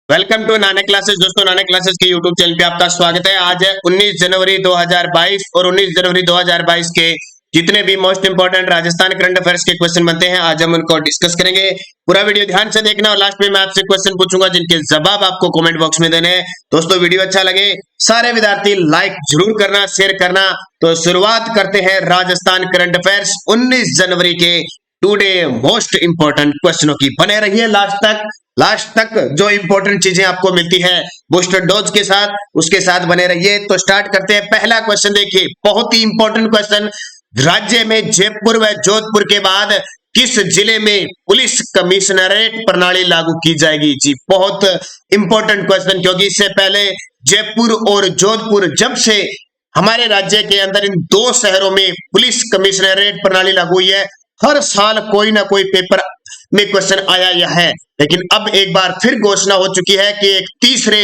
Welcome to Nanak classes. दोस्तों, Nanak classes के YouTube channel पे आपका स्वागत है। आज है 19 जनवरी 2022 और 19 जनवरी 2022 के जितने भी most important Rajasthan current affairs के क्वेश्चन बनते हैं, आज हम उनको डिस्कस करेंगे। पूरा वीडियो ध्यान से देखना और लास्ट में मैं आपसे क्वेश्चन पूछूंगा जिनके जवाब आपको कमेंट बॉक्स में देने हैं। दोस्तों, वीडियो अच्छा लगे सारे विद्यार्थी लाइक जरूर करना, शेयर करना। तो शुरुआत करते हैं राजस्थान करंट अफेयर्स 19 जनवरी के टुडे मोस्ट इंपोर्टेंट क्वेश्चनों की। बने रहिए लास्ट तक जो इंपॉर्टेंट चीजें आपको मिलती है बूस्टर डोज के साथ, उसके साथ बने रहिए। तो स्टार्ट करते हैं। पहला क्वेश्चन देखिए, बहुत ही इंपॉर्टेंट क्वेश्चन। राज्य में जयपुर व जोधपुर के बाद किस जिले में पुलिस कमिश्नरेट प्रणाली लागू की जाएगी? जी, बहुत इंपॉर्टेंट क्वेश्चन, क्योंकि इससे पहले जयपुर और जोधपुर, जब से हमारे राज्य के अंदर इन दो शहरों में पुलिस कमिश्नरेट प्रणाली लागू हुई है, हर साल कोई ना कोई पेपर में क्वेश्चन आया यह है। लेकिन अब एक बार फिर घोषणा हो चुकी है कि एक तीसरे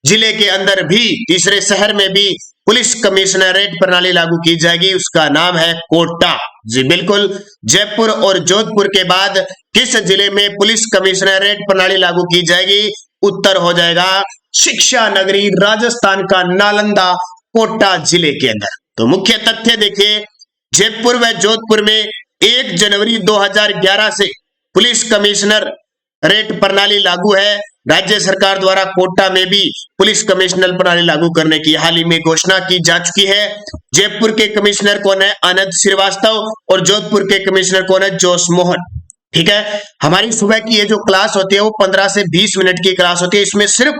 जिले के अंदर भी, तीसरे शहर में भी पुलिस कमिश्नरेट प्रणाली लागू की जाएगी। उसका नाम है कोटा। जी बिल्कुल, जयपुर और जोधपुर के बाद किस जिले में पुलिस कमिश्नरेट प्रणाली लागू की जाएगी? उत्तर हो जाएगा शिक्षा नगरी राजस्थान का नालंदा कोटा जिले के अंदर। तो मुख्य तथ्य देखिए, जयपुर व जोधपुर में 1 जनवरी 2011 से पुलिस कमिश्नर रेट प्रणाली लागू है। राज्य सरकार द्वारा कोटा में भी पुलिस कमिश्नर प्रणाली लागू करने की हाल ही में घोषणा की जा चुकी है। जयपुर के कमिश्नर कौन है? आनंद श्रीवास्तव। और जोधपुर के कमिश्नर कौन है? जोश मोहन। ठीक है, हमारी सुबह की ये जो क्लास होती है वो 15 से 20 मिनट की क्लास होती है। इसमें सिर्फ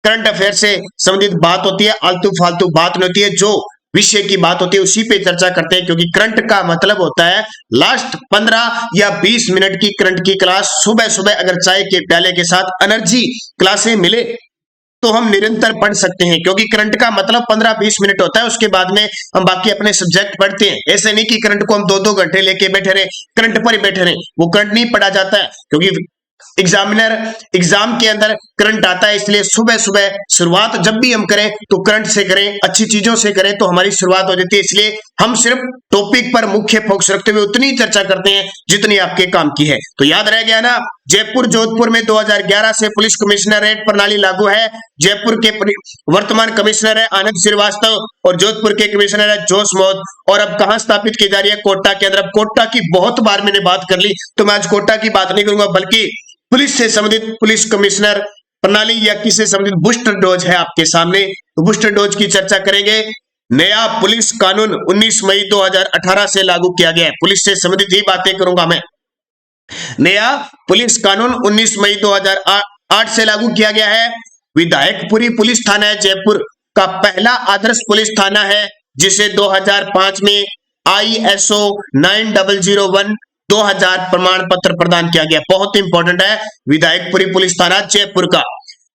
करंट अफेयर से संबंधित बात होती है, आलतू फालतू बात नहीं होती है। जो विषय की बात होती है उसी पे चर्चा करते हैं, क्योंकि करंट का मतलब होता है लास्ट 15 या 20 मिनट की करंट की क्लास। सुबह सुबह अगर चाय के प्याले के साथ एनर्जी क्लासें मिले तो हम निरंतर पढ़ सकते हैं, क्योंकि करंट का मतलब 15-20 मिनट होता है। उसके बाद में हम बाकी अपने सब्जेक्ट पढ़ते हैं। ऐसे नहीं कि करंट को हम 2-2 घंटे लेके बैठे रहे, करंट पर ही बैठे रहे। वो करंट नहीं पढ़ा जाता है, क्योंकि एग्जाम के अंदर करंट आता है। इसलिए सुबह सुबह शुरुआत जब भी हम करें तो करंट से करें, अच्छी चीजों से करें, तो हमारी शुरुआत हो जाती है। इसलिए हम सिर्फ टॉपिक पर मुख्य फोकस रखते हुए उतनी चर्चा करते हैं जितनी आपके काम की है। तो याद रह गया ना, जयपुर जोधपुर में 2011 से पुलिस कमिश्नरेट प्रणाली लागू है। जयपुर के वर्तमान कमिश्नर है आनंद श्रीवास्तव और जोधपुर के कमिश्नर है जोश मोहन। और अब कहां स्थापित की जा रही है? कोटा के अंदर। अब कोटा की बहुत बार मैंने बात कर ली, तो मैं आज कोटा की बात नहीं करूंगा, बल्कि पुलिस से संबंधित पुलिस कमिश्नर प्रणाली या किससे संबंधित बूस्टर डोज है आपके सामने, तो बूस्टर डोज की चर्चा करेंगे। नया पुलिस कानून 19 मई 2018 से लागू किया गया है। पुलिस से संबंधित ही बातें करूंगा मैं। नया पुलिस कानून 19 मई 2008 से लागू किया गया है। विधायकपुरी पुलिस थाना है जयपुर का पहला आदर्श पुलिस थाना है, जिसे 2005 में ISO 9001 2000 प्रमाण पत्र प्रदान किया गया। बहुत इंपॉर्टेंट है, विधायकपुरी पुलिस थाना जयपुर का।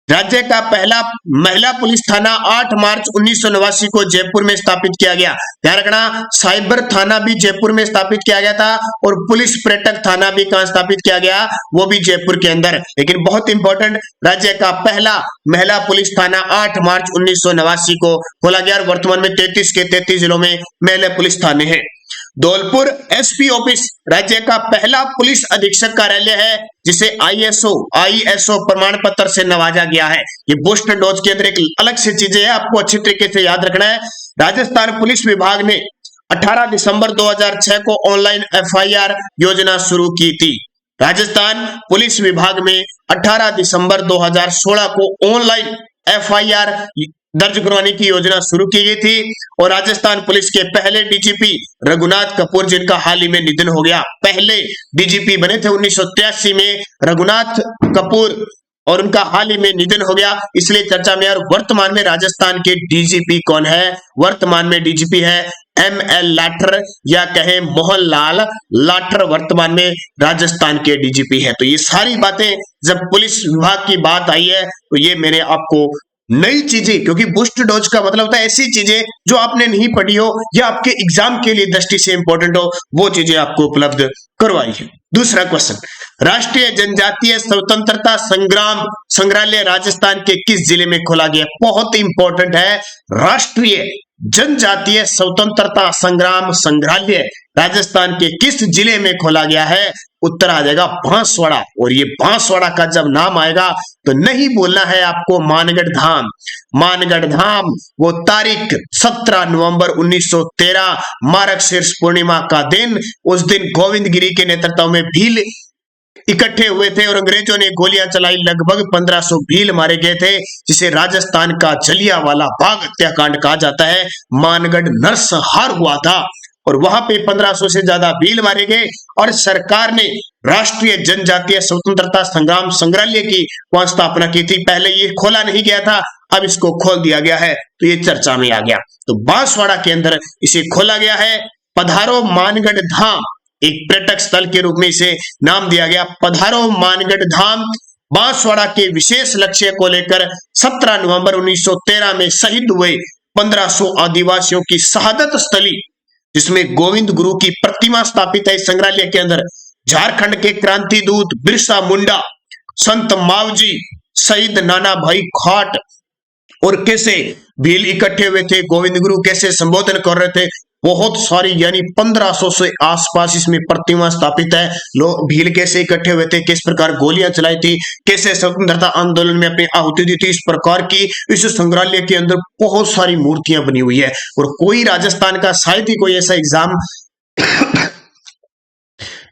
राज्य का पहला महिला पुलिस थाना 8 मार्च 1989 को जयपुर में स्थापित किया गया। ध्यान रखना, साइबर थाना भी जयपुर में स्थापित किया गया था और पुलिस पर्यटक थाना भी कहां स्थापित किया गया? वो भी जयपुर के अंदर। लेकिन बहुत इंपॉर्टेंट, राज्य का पहला महिला पुलिस थाना 8 मार्च 1989 को खोला गया और वर्तमान में 33 के 33 जिलों में महिला पुलिस थाने हैं। धौलपुर SP ऑफिस राज्य का पहला पुलिस अधीक्षक कार्यालय है, जिसे ISO प्रमाण पत्र से नवाजा गया है। ये बूस्टर डोज के अंदर एक अलग से चीजें हैं, आपको अच्छी तरीके से याद रखना है। राजस्थान पुलिस विभाग ने 18 दिसंबर 2006 को ऑनलाइन FIR योजना शुरू की थी। राजस्थान पुलिस विभाग में 18 दिसंबर 2016 को ऑनलाइन FIR दर्ज करवाने की योजना शुरू की गई थी। और राजस्थान पुलिस के पहले DGP रघुनाथ कपूर, जिनका हाल ही में निधन हो गया, पहले DGP बने थे 1983 में रघुनाथ कपूर, और उनका हाल ही में निधन हो गया, इसलिए चर्चा में। और वर्तमान में राजस्थान के DGP कौन है? वर्तमान में DGP है ML लाठर, या कहे मोहनलाल लाठर, वर्तमान में राजस्थान के DGP है। तो ये सारी बातें जब पुलिस विभाग की बात आई है तो ये मैंने आपको नई चीजें, क्योंकि बूस्ट डोज का मतलब होता है ऐसी चीजें जो आपने नहीं पढ़ी हो या आपके एग्जाम के लिए दृष्टि से इंपॉर्टेंट हो, वो चीजें आपको उपलब्ध करवाई है। दूसरा क्वेश्चन, राष्ट्रीय जनजातीय स्वतंत्रता संग्राम संग्रहालय राजस्थान के किस जिले में खोला गया? बहुत इंपॉर्टेंट है, राष्ट्रीय जनजातीय स्वतंत्रता संग्राम संग्रहालय राजस्थान के किस जिले में खोला गया है? उत्तर आ जाएगा बांसवाड़ा। और ये बांसवाड़ा का जब नाम आएगा तो नहीं बोलना है आपको मानगढ़ धाम। मानगढ़ धाम वो तारीख 17 नवंबर 1913 मार्गशीर्ष पूर्णिमा का दिन, उस दिन गोविंद गिरी के नेतृत्व में भील इकट्ठे हुए थे और अंग्रेजों ने गोलियां चलाई। लगभग 1500 भील मारे गए थे, जिसे राजस्थान का जलियांवाला बाग हत्याकांड कहा जाता है। मानगढ़ नरसंहार हुआ था और वहां पे 1500 से ज्यादा भील मारे गए और सरकार ने राष्ट्रीय जनजातीय स्वतंत्रता संग्राम संग्रहालय की वहां स्थापना की थी। पहले ये खोला नहीं गया था, अब इसको खोल दिया गया है, तो ये चर्चा में आ गया। तो बांसवाड़ा के अंदर इसे खोला गया है। पधारो मानगढ़ धाम, एक पर्यटक स्थल के रूप में इसे नाम दिया गया। पधारो मानगढ़ धाम। बांसवाड़ा के विशेष लक्ष्य को लेकर 17 नवंबर 1913 में शहीद हुए 1500 आदिवासियों की शहादत स्थली, जिसमें गोविंद गुरु की प्रतिमा स्थापित है इस संग्रहालय के अंदर। झारखंड के क्रांति दूत बिरसा मुंडा, संत मावजी, शहीद नाना भाई खाट और कैसे भील इकट्ठे हुए थे, गोविंद गुरु कैसे संबोधन कर रहे थे, बहुत सारी यानी 1500 से आसपास इसमें प्रतिमा स्थापित है। लोग भील कैसे इकट्ठे हुए थे, किस प्रकार गोलियां चलाई थी, कैसे स्वतंत्रता आंदोलन में अपनी आहुति दी थी, इस प्रकार की इस संग्रहालय के अंदर बहुत सारी मूर्तियां बनी हुई है। और कोई राजस्थान का शायद ही कोई ऐसा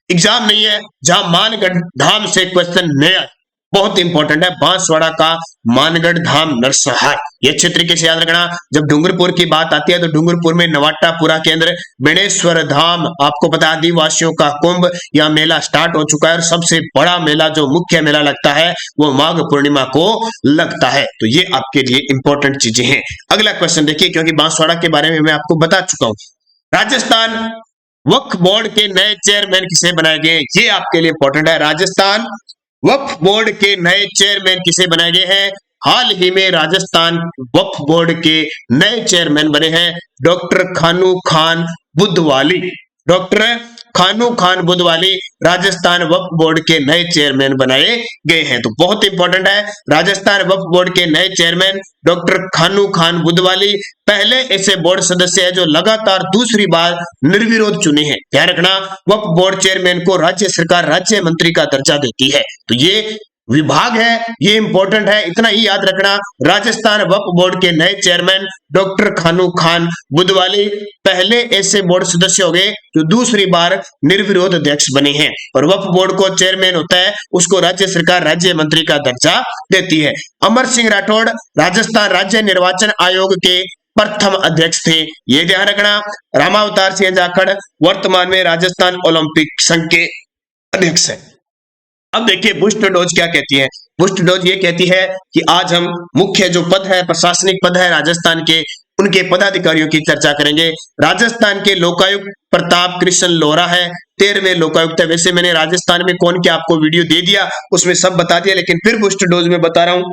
एग्जाम नहीं है जहां मानगढ़ धाम से क्वेश्चन नहीं आए। बहुत इंपॉर्टेंट है बांसवाड़ा का मानगढ़ धाम नरसंहार। ये अच्छे तरीके से याद रखना। जब डूंगरपुर की बात आती है तो डूंगरपुर में नवाटापुरा के अंदर बेणेश्वर धाम, आपको पता है आदिवासियों का कुंभ या मेला स्टार्ट हो चुका है और सबसे बड़ा मेला जो मुख्य मेला लगता है वो माघ पूर्णिमा को लगता है। तो ये आपके लिए इंपॉर्टेंट चीजें हैं। अगला क्वेश्चन देखिए, क्योंकि बांसवाड़ा के बारे में मैं आपको बता चुका हूं। राजस्थान वक्फ बोर्ड के नए चेयरमैन किसे बनाए गए, ये आपके लिए इंपॉर्टेंट है। राजस्थान वक्फ बोर्ड के नए चेयरमैन किसे बनाए गए हैं? हाल ही में राजस्थान वक्फ बोर्ड के नए चेयरमैन बने हैं डॉक्टर खानू खान बुद्धवाली। डॉक्टर खानू खान बुद्धवाली राजस्थान वक्फ बोर्ड के नए चेयरमैन बनाए गए हैं। तो बहुत इंपॉर्टेंट है, राजस्थान वक्फ बोर्ड के नए चेयरमैन डॉक्टर खानू खान बुद्धवाली पहले ऐसे बोर्ड सदस्य है जो लगातार दूसरी बार निर्विरोध चुने हैं। ध्यान रखना, वक्फ बोर्ड चेयरमैन को राज्य सरकार राज्य मंत्री का दर्जा देती है। तो ये विभाग है, ये इंपॉर्टेंट है, इतना ही याद रखना। राजस्थान वक्फ बोर्ड के नए चेयरमैन डॉक्टर खानू खान बुद्धवाली पहले ऐसे बोर्ड सदस्य हो गए जो दूसरी बार निर्विरोध अध्यक्ष बने हैं। और वक्फ बोर्ड को चेयरमैन होता है, उसको राज्य सरकार राज्य मंत्री का दर्जा देती है। अमर सिंह राठौड़ राजस्थान राज्य निर्वाचन आयोग के प्रथम अध्यक्ष थे, ये ध्यान रखना। रामावतार सिंह जाखड़ वर्तमान में राजस्थान ओलंपिक संघ के अध्यक्ष है। अब देखिए बूस्टर डोज क्या कहती है। बूस्टर डोज ये कहती है कि आज हम मुख्य जो पद है, प्रशासनिक पद है राजस्थान के, उनके पदाधिकारियों की चर्चा करेंगे। राजस्थान के लोकायुक्त प्रताप कृष्ण लोहरा है, 13वें लोकायुक्त है। वैसे मैंने राजस्थान में कौन क्या आपको वीडियो दे दिया, उसमें सब बता दिया, लेकिन फिर बूस्टर डोज में बता रहा हूं।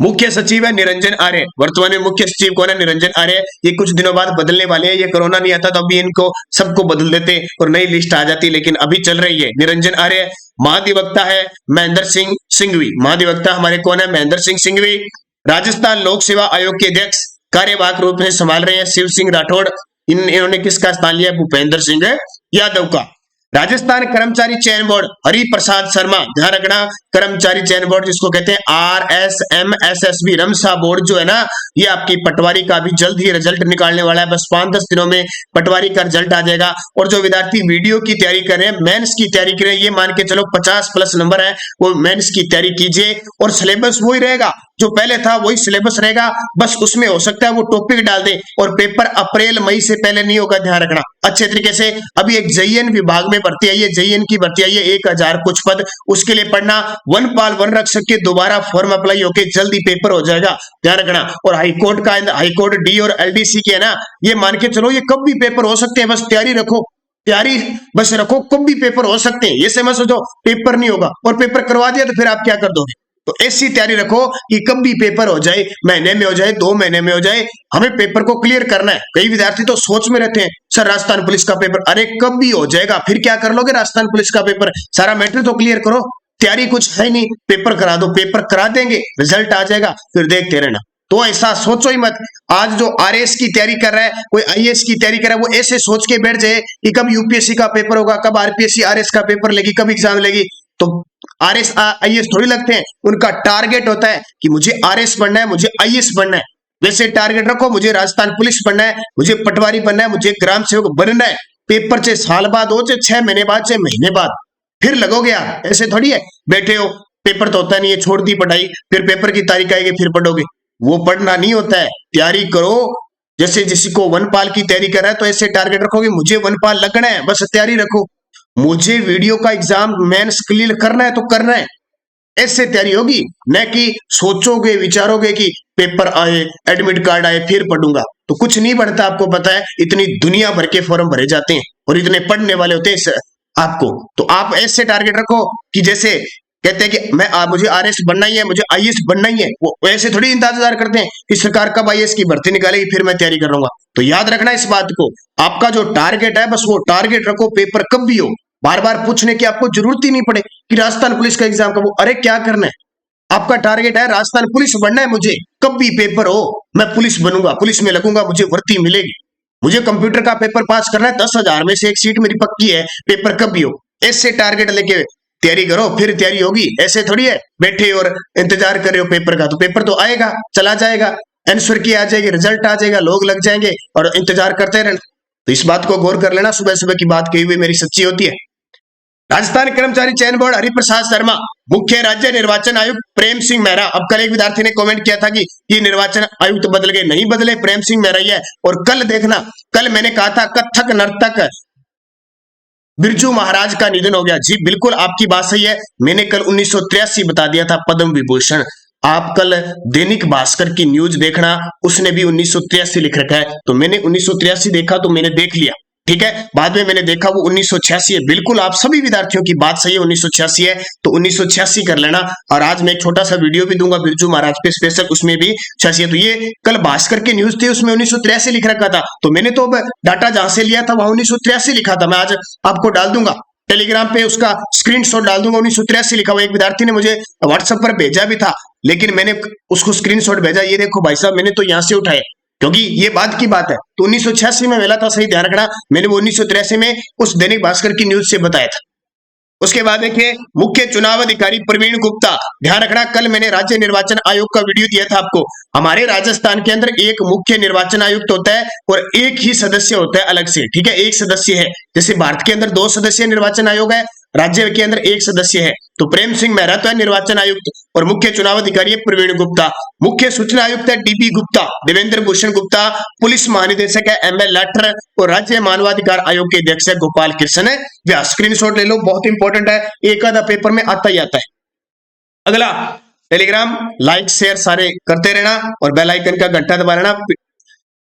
मुख्य सचिव है निरंजन आर्य, वर्तमान में मुख्य सचिव कौन है? निरंजन आर्य। ये कुछ दिनों बाद बदलने वाले हैं, ये कोरोना नहीं आता तो अभी इनको सबको बदल देते और नई लिस्ट आ जाती, लेकिन अभी चल रही है निरंजन आर्य। महाधिवक्ता है महेंद्र सिंह सिंघवी, महाधिवक्ता हमारे कौन है? महेंद्र सिंह सिंघवी। राजस्थान लोक सेवा आयोग के अध्यक्ष कार्यवाहक रूप में संभाल रहे हैं शिव सिंह राठौड़। इन्होंने किसका स्थान लिया? भूपेंद्र सिंह यादव का। राजस्थान कर्मचारी चयन बोर्ड हरि प्रसाद शर्मा, ध्यान रखना, कर्मचारी चयन बोर्ड जिसको कहते हैं RSMSSB रमसा बोर्ड जो है ना, ये आपकी पटवारी का भी जल्द ही रिजल्ट निकालने वाला है। बस 5-10 दिनों में पटवारी का रिजल्ट आ जाएगा। और जो विद्यार्थी वीडियो की तैयारी कर रहे हैं, मेंस की तैयारी कर रहे हैं, ये मान के चलो 50+ नंबर है, वो मेंस की तैयारी कीजिए और सिलेबस वही रहेगा जो पहले था, वही सिलेबस रहेगा। बस उसमें हो सकता है वो टॉपिक डाल दे और पेपर अप्रैल मई से पहले नहीं होगा, ध्यान रखना अच्छे तरीके से। अभी एक JN विभाग में भर्ती आई है, JN की भर्ती आई है 1000 कुछ पद, उसके लिए पढ़ना। 1 पाल 1 रख सके, दोबारा फॉर्म अप्लाई होके जल्दी पेपर हो जाएगा, ध्यान रखना। और हाईकोर्ट का, हाईकोर्ट D और LDC के है ना, ये मान के चलो ये कब भी पेपर हो सकते हैं, बस तैयारी रखो, तैयारी बस रखो, कब भी पेपर हो सकते हैं। ये से मत सोचो पेपर नहीं होगा और पेपर करवा दिया तो फिर आप क्या कर दोगे। तो ऐसी तैयारी रखो कि कब भी पेपर हो जाए, महीने में हो जाए, 2 महीने में हो जाए, हमें पेपर को क्लियर करना है। कई विद्यार्थी तो सोच में रहते हैं सर राजस्थान पुलिस का पेपर, अरे कब भी हो जाएगा, फिर क्या कर लोगे राजस्थान पुलिस का पेपर, सारा मैटर तो क्लियर करो। तैयारी कुछ है नहीं, पेपर करा दो, पेपर करा देंगे, रिजल्ट आ जाएगा, फिर देखते रहना। तो ऐसा सोचो ही मत। आज जो आरएएस की तैयारी कर रहा है, कोई आईएएस की तैयारी कर रहा है, वो ऐसे सोच के बैठ जाए कि कब यूपीएससी का पेपर होगा, कब आरपीएससी आरएएस का पेपर लेगी, कब एग्जाम लेगी। तो आरएएस आईएएस थोड़ी लगते हैं, उनका टारगेट होता है कि मुझे आरएएस बनना है, मुझे आईएएस बनना है। वैसे टारगेट रखो, मुझे राजस्थान पुलिस बनना है, मुझे पटवारी बनना है, मुझे ग्राम सेवक बनना है। पेपर चाहे साल बाद हो, चाहे 6 महीने बाद, चाहे महीने बाद, फिर लगोगे आप। ऐसे थोड़ी है बैठे हो, पेपर तो होता नहीं है, छोड़ दी पढ़ाई, फिर पेपर की तारीख आएगी फिर पढ़ोगे। वो पढ़ना नहीं होता है, तैयारी करो। जैसे जिसी को वनपाल की तैयारी कर रहा है, तो ऐसे टारगेट रखोगे मुझे वनपाल लगना है, बस तैयारी रखो। मुझे वीडियो का एग्जाम मेंस क्लियर करना है तो करना है, ऐसे तैयारी होगी। न कि सोचोगे विचारोगे कि पेपर आए, एडमिट कार्ड आए फिर पढ़ूंगा, तो कुछ नहीं बनता। आपको पता है इतनी दुनिया भर के फॉर्म भरे जाते हैं और इतने पढ़ने वाले होते हैं आपको। तो आप ऐसे टारगेट रखो कि जैसे कहते हैं कि मुझे आरएएस बनना ही है, मुझे आईएएस बनना ही है। वो ऐसे थोड़ी इंतजार करते हैं कि सरकार कब आईएएस की भर्ती निकालेगी फिर मैं तैयारी करूंगा। तो याद रखना इस बात को, आपका जो टारगेट है बस वो टारगेट रखो। पेपर कब भी हो, बार बार पूछने की आपको जरूरत ही नहीं पड़े कि राजस्थान पुलिस का एग्जाम कब हो। अरे क्या करना है, आपका टारगेट है राजस्थान पुलिस बनना है, मुझे कब भी पेपर हो मैं पुलिस बनूंगा, पुलिस में लगूंगा, मुझे भर्ती मिलेगी। मुझे कंप्यूटर का पेपर पास करना है, 10,000 में से एक सीट मेरी पक्की है, पेपर कब भी हो। ऐसे टारगेट लेके तैयारी करो, फिर तैयारी होगी। ऐसे थोड़ी है बैठे और इंतजार कर रहे हो पेपर का, तो पेपर तो आएगा, चला जाएगा, आंसर की आ जाएगी, रिजल्ट आ जाएगा, लोग लग जाएंगे और इंतजार करते रहना। तो इस बात को गौर कर लेना, सुबह सुबह की बात कही हुई मेरी सच्ची होती है। राजस्थान कर्मचारी चयन बोर्ड हरिप्रसाद शर्मा, मुख्य राज्य निर्वाचन आयुक्त प्रेम सिंह मेहरा। अब कल एक विद्यार्थी ने कमेंट किया था कि ये निर्वाचन आयुक्त बदल गए, नहीं बदले, प्रेम सिंह मेहरा ही है। और कल देखना, कल मैंने कहा था कथक नर्तक बिरजू महाराज का निधन हो गया। जी बिल्कुल आपकी बात सही है, मैंने कल 1983 बता दिया था पद्म विभूषण। आप कल दैनिक भास्कर की न्यूज देखना, उसने भी 1983 लिख रखा है। तो मैंने 1983 देखा तो मैंने देख लिया, ठीक है। बाद में मैंने देखा वो 1986 है। बिल्कुल आप सभी विद्यार्थियों की बात सही है, 1986 है, तो 1986 कर लेना। और आज मैं एक छोटा सा वीडियो भी दूंगा बिरजू महाराज पे स्पेशल, उसमें भी 86 है। तो ये कल भास्कर की न्यूज थी, उसमें 1983 लिख रखा था, तो मैंने तो डाटा जहां से लिया था वहां 1983 लिखा था। मैं आज आपको डाल दूंगा टेलीग्राम पे, उसका स्क्रीनशॉट डाल दूंगा, 1983 लिखा हुआ। एक विद्यार्थी ने मुझे व्हाट्सएप पर भेजा भी था, लेकिन मैंने उसको स्क्रीनशॉट भेजा, ये देखो भाई साहब मैंने तो यहां से उठाया, क्योंकि ये बाद की बात है। तो 1986 में मिला था, सही ध्यान रखना, मैंने वो 1983 में उस दैनिक भास्कर की न्यूज से बताया था। उसके बाद देखिए मुख्य चुनाव अधिकारी प्रवीण गुप्ता, ध्यान रखना कल मैंने राज्य निर्वाचन आयोग का वीडियो दिया था आपको। हमारे राजस्थान के अंदर एक मुख्य निर्वाचन आयुक्त होता है और एक ही सदस्य होता है अलग से, ठीक है, एक सदस्य है। जैसे भारत के अंदर 2 सदस्यीय निर्वाचन आयोग है, राज्य के अंदर 1 सदस्य है। तो प्रेम सिंह मेहरा तो है निर्वाचन आयुक्त और मुख्य चुनाव अधिकारी है प्रवीण गुप्ता। मुख्य सूचना आयुक्त है डीबी गुप्ता, देवेंद्र भूषण गुप्ता। पुलिस महानिदेशक है एमएल लाठर और राज्य मानवाधिकार आयोग के अध्यक्ष है गोपाल कृष्ण व्यास। स्क्रीनशॉट ले लो, बहुत इंपॉर्टेंट है, एक आधा पेपर में आता ही आता है। अगला टेलीग्राम लाइक शेयर सारे करते रहना और बेल आइकन का घंटा दबा लेना।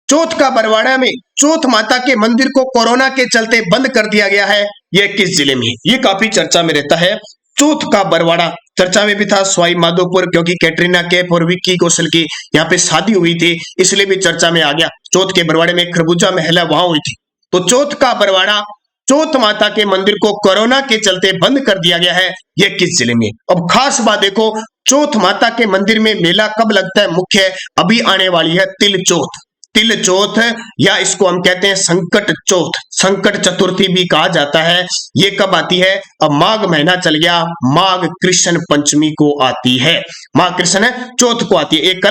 चौथ का बरवाड़ा में चौथ माता के मंदिर को कोरोना के चलते बंद कर दिया गया है, यह किस जिले में? ये काफी चर्चा में रहता है। चौथ का बरवाड़ा चर्चा में भी था, सवाई माधोपुर, क्योंकि कैटरीना कैफ और विक्की कौशल की यहाँ पे शादी हुई थी, इसलिए भी चर्चा में आ गया। चौथ के बरवाड़े में खरबूजा महिला वहां हुई थी। तो चौथ का बरवाड़ा चौथ माता के मंदिर को कोरोना के चलते बंद कर दिया गया है, यह किस जिले में? अब खास बात देखो, चौथ माता के मंदिर में मेला कब लगता है? मुख्य अभी आने वाली है तिल चौथ। तिल चौथ या इसको हम कहते हैं संकट चौथ, संकट चतुर्थी भी कहा जाता है। ये कब आती है? अब माघ महीना चल गया, माघ कृष्ण पंचमी को आती है, माघ कृष्ण चौथ को आती है। एक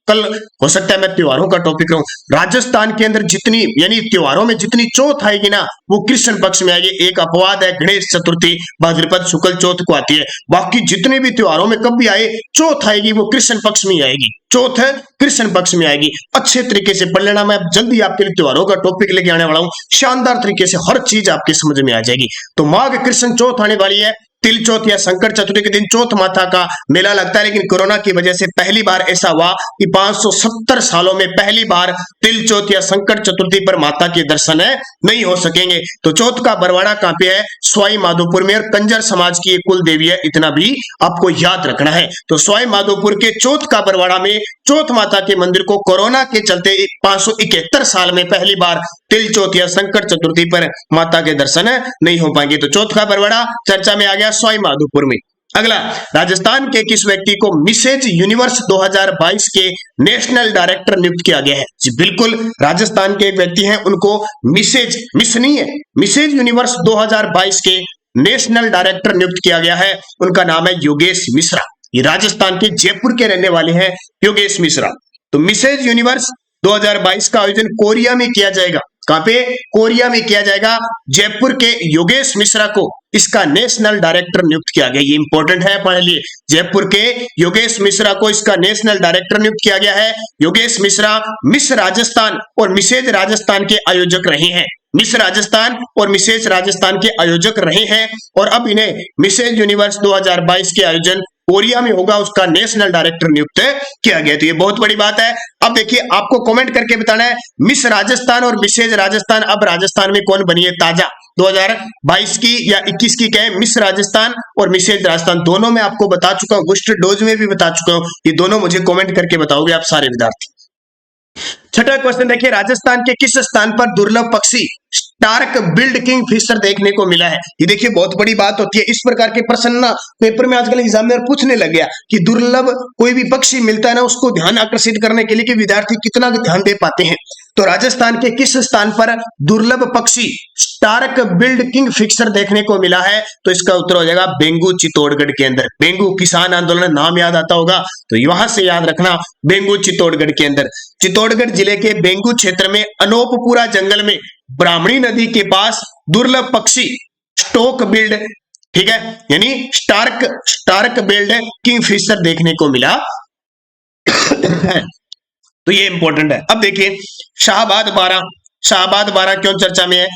कल हो सकता है मैं त्योहारों का टॉपिक रहूं। राजस्थान के अंदर जितनी यानी त्योहारों में जितनी चौथ आएगी ना वो कृष्ण पक्ष में आएगी। एक अपवाद है, गणेश चतुर्थी भाद्रपद शुक्ल चौथ को आती है। बाकी जितने भी त्योहारों में कब भी आए चौथ आएगी वो कृष्ण पक्ष में आएगी, चौथ है कृष्ण पक्ष में आएगी। अच्छे तरीके से पढ़ लेना, मैं जल्दी आपके लिए त्योहारों का टॉपिक लेके आने वाला हूं, शानदार तरीके से हर चीज आपके समझ में आ जाएगी। तो माघ कृष्ण चौथ आने वाली है, तिल चौथ या संकट चतुर्थी के दिन चौथ माता का मेला लगता है। लेकिन कोरोना की वजह से पहली बार ऐसा हुआ कि 570 सालों में पहली बार तिल चौथ या संकट चतुर्थी पर माता के दर्शन नहीं हो सकेंगे। तो चौथ का बरवाड़ा कहां पे है? सवाई माधोपुर में, और कंजर समाज की एक कुल देवी है, इतना भी आपको याद रखना है। तो सवाई माधोपुर के चौथ का बरवाड़ा में चौथ माता के मंदिर को कोरोना के चलते 571 साल में पहली बार तिल चौथ या संकट चतुर्थी पर माता के दर्शन नहीं हो पाएंगे। तो चौथ का बरवाड़ा चर्चा में आ गया सवाई माधोपुर में। अगला, राजस्थान के किस व्यक्ति को मिसेज यूनिवर्स 2022 के नेशनल डायरेक्टर नियुक्त किया गया है? जी बिल्कुल, राजस्थान के एक व्यक्ति हैं, उनको मिस नहीं है, मिसेज यूनिवर्स 2022 के नेशनल डायरेक्टर नियुक्त किया गया है। उनका नाम है योगेश मिश्रा। ये राजस्थान के जयपुर के रहने वाले हैं योगेश मिश्रा। तो मिसेज यूनिवर्स 2022 का आयोजन कोरिया में किया जाएगा। कहां पे? कोरिया में किया जाएगा। जयपुर के योगेश मिश्रा को इसका नेशनल डायरेक्टर नियुक्त किया गया। ये इंपॉर्टेंट है, पढ़ लिए। जयपुर के योगेश मिश्रा को इसका नेशनल डायरेक्टर नियुक्त किया गया है। योगेश मिश्रा मिस राजस्थान और मिसेज राजस्थान के आयोजक रहे हैं। मिस राजस्थान और मिसेज राजस्थान के आयोजक रहे हैं और अब इन्हें मिसेज यूनिवर्स 2022 के आयोजन कोरिया में होगा, उसका नेशनल डायरेक्टर नियुक्त किया गया। तो ये बहुत बड़ी बात है। अब देखिए, आपको कमेंट करके बताना है मिस राजस्थान और मिसेज राजस्थान अब राजस्थान में कौन बनी है ताजा, 2022 की या 21 की? क्या है? मिस राजस्थान और मिसेज राजस्थान दोनों में आपको बता चुका हूं, बूस्टर डोज में भी बता चुका हूं। ये दोनों मुझे कमेंट करके बताओगे आप सारे विद्यार्थी। छठा क्वेश्चन देखिए, राजस्थान के किस स्थान पर दुर्लभ पक्षी स्टार्क बिल्ड किंग फिशर देखने को मिला है? ये देखिए बहुत बड़ी बात होती है। इस प्रकार के प्रश्न ना पेपर में आजकल एग्जामिनर पूछने लग गया कि दुर्लभ कोई भी पक्षी मिलता है ना, उसको ध्यान आकर्षित करने के लिए कि विद्यार्थी कितना ध्यान दे पाते हैं। तो राजस्थान के किस स्थान पर दुर्लभ पक्षी स्टार्क बिल्ड किंग फिशर देखने को मिला है? तो इसका उत्तर हो जाएगा बेंगू चित्तौड़गढ़ के अंदर। बेंगू किसान आंदोलन नाम याद आता होगा, तो वहां से याद रखना, बेंगू चित्तौड़गढ़ के अंदर। चित्तौड़गढ़ जिले के बेंगू क्षेत्र में अनोपपुरा जंगल में ब्राह्मणी नदी के पास दुर्लभ पक्षी स्टोक बिल्ड, ठीक है, यानी स्टार्क बिल्ड किंग फिशर देखने को मिला। तो ये इंपॉर्टेंट है। अब देखिए, शाहबाद बारह क्यों चर्चा में है?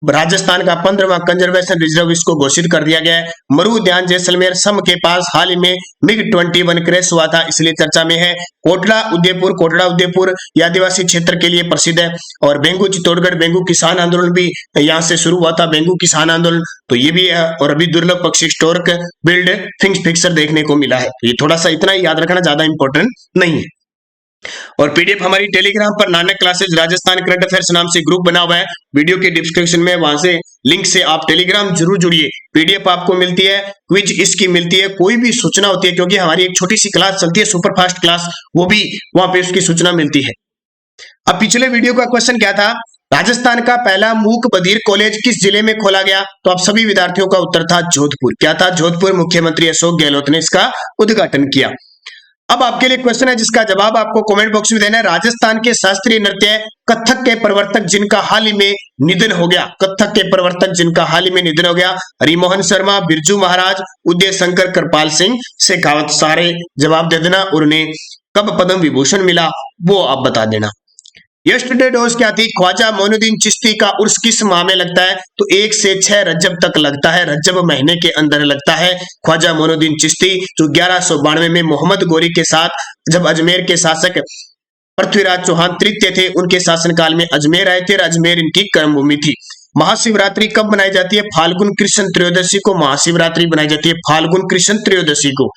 राजस्थान का 15वां कंजर्वेशन रिजर्व इसको घोषित कर दिया गया है। मरु उद्यान जैसलमेर सम के पास हाल ही में MiG-21 क्रैश हुआ था, इसलिए चर्चा में है। कोटड़ा उदयपुर आदिवासी क्षेत्र के लिए प्रसिद्ध है। और बेंगू चित्तौड़गढ़, बेंगू किसान आंदोलन भी यहाँ से शुरू हुआ था, बेंगू किसान आंदोलन, तो ये भी है। और अभी दुर्लभ पक्षी स्टोर्क बिल्ड फिशर देखने को मिला है। तो ये थोड़ा सा इतना ही याद रखना, ज्यादा इंपॉर्टेंट नहीं है। और पीडीएफ हमारी टेलीग्राम पर Nanak classes Rajasthan current affairs नाम से ग्रुप बना हुआ है, वीडियो के डिस्क्रिप्शन में, वहां से लिंक से आप टेलीग्राम जरूर जुड़िए। पीडीएफ आपको मिलती है, क्विज इसकी मिलती है, कोई भी सूचना होती है, क्योंकि हमारी एक छोटी सी क्लास चलती है सुपरफास्ट क्लास, वो भी वहां पे उसकी सूचना मिलती है। अब पिछले वीडियो का क्वेश्चन क्या था? राजस्थान का पहला मूक बधिर कॉलेज किस जिले में खोला गया? तो आप सभी विद्यार्थियों का उत्तर था जोधपुर। क्या था? जोधपुर। मुख्यमंत्री अशोक गहलोत ने इसका उद्घाटन किया। अब आपके लिए क्वेश्चन है जिसका जवाब आपको कमेंट बॉक्स में देना है। राजस्थान के शास्त्रीय नृत्य कथक के प्रवर्तक जिनका हाल ही में निधन हो गया, कथक के प्रवर्तक जिनका हाल ही में निधन हो गया, हरिमोहन शर्मा, बिरजू महाराज, उदय शंकर, कृपाल सिंह शेखावत। सारे जवाब दे देना। और उन्हें कब पद्म विभूषण मिला वो आप बता देना। यस्टरडे डोज क्या थी? ख्वाजा मोइनुद्दीन चिश्ती का उर्स किस माह में लगता है? तो 1 से 6 रजब तक लगता है, रजब महीने के अंदर लगता है। ख्वाजा मोइनुद्दीन चिश्ती जो 1192 में मोहम्मद गोरी के साथ, जब अजमेर के शासक पृथ्वीराज चौहान तृतीय थे, उनके शासनकाल में अजमेर आए थे और अजमेर इनकी कर्मभूमि थी। महाशिवरात्रि कब बनाई जाती है? फाल्गुन कृष्ण त्रयोदशी को महाशिवरात्रि बनाई जाती है, फाल्गुन कृष्ण त्रयोदशी को।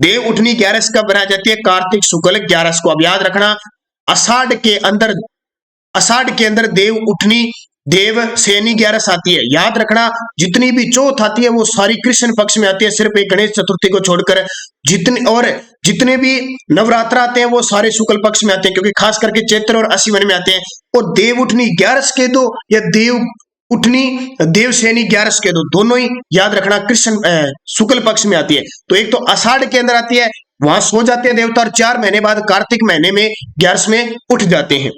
देव उठनी 11 कब बनाई जाती है? कार्तिक शुक्ल 11 को। अब याद रखना, आषाढ़ के अंदर देव उठनी, देव सेनी 11 आती है। याद रखना, जितनी भी चौथ आती है वो सारी कृष्ण पक्ष में आती है, सिर्फ एक गणेश चतुर्थी को छोड़कर। जितने भी नवरात्र आते हैं वो सारे शुक्ल पक्ष में आते हैं, क्योंकि खास करके चैत्र और आश्विन में आते हैं। और देव उठनी 11 के दो या देव उठनी देव सेनी 11 के दो, दोनों ही याद रखना कृष्ण शुक्ल पक्ष में आती है। तो एक तो आषाढ़ के अंदर आती है, वहां सो जाते हैं देवता, और 4 महीने बाद कार्तिक महीने में 11 में उठ जाते हैं।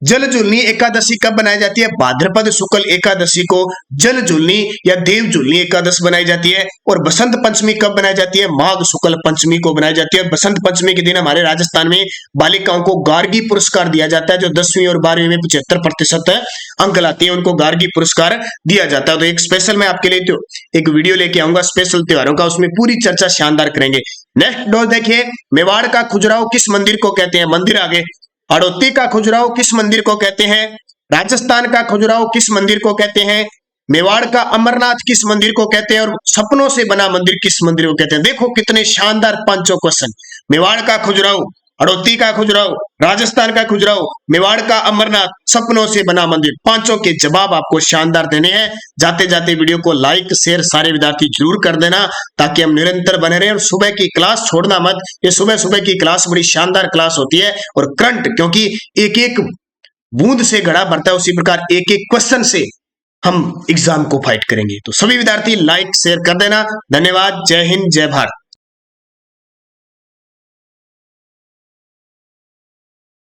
जल झुलनी एकादशी कब बनाई जाती है? भाद्रपद शुक्ल एकादशी को जल झुलनी या देव झुलनी एकादश बनाई जाती है। और बसंत पंचमी कब बनाई जाती है? माघ शुक्ल पंचमी को बनाई जाती है। बसंत पंचमी के दिन हमारे राजस्थान में बालिकाओं को गार्गी पुरस्कार दिया जाता है, जो 10वीं और 12वीं में 75% अंक लाती है, उनको गार्गी पुरस्कार दिया जाता है। तो एक स्पेशल मैं आपके लिए एक वीडियो लेके आऊंगा स्पेशल त्योहारों का, उसमें पूरी चर्चा शानदार करेंगे। नेक्स्ट डोज देखिए, मेवाड़ का खजुराहो किस मंदिर को कहते हैं? मंदिर आगे। हड़ौती का खजुराहो किस मंदिर को कहते हैं? राजस्थान का खजुराहो किस मंदिर को कहते हैं? मेवाड़ का अमरनाथ किस मंदिर को कहते हैं? और सपनों से बना मंदिर किस मंदिर को कहते हैं? देखो कितने शानदार 5 क्वेश्चन। मेवाड़ का खजुराहो हड़ौती का खजुराहो, राजस्थान का खजुराहो, मेवाड़ का अमरनाथ, सपनों से बना मंदिर। पांचों के जवाब आपको शानदार देने हैं। जाते जाते वीडियो को लाइक शेयर सारे विद्यार्थी जरूर कर देना, ताकि हम निरंतर बने रहें। और सुबह की क्लास छोड़ना मत, ये सुबह की क्लास बड़ी शानदार क्लास होती है। और करंट, क्योंकि एक एक बूंद से घड़ा भरता है, उसी प्रकार एक एक क्वेश्चन से हम एग्जाम को फाइट करेंगे। तो सभी विद्यार्थी लाइक शेयर कर देना। धन्यवाद। जय हिंद, जय भारत।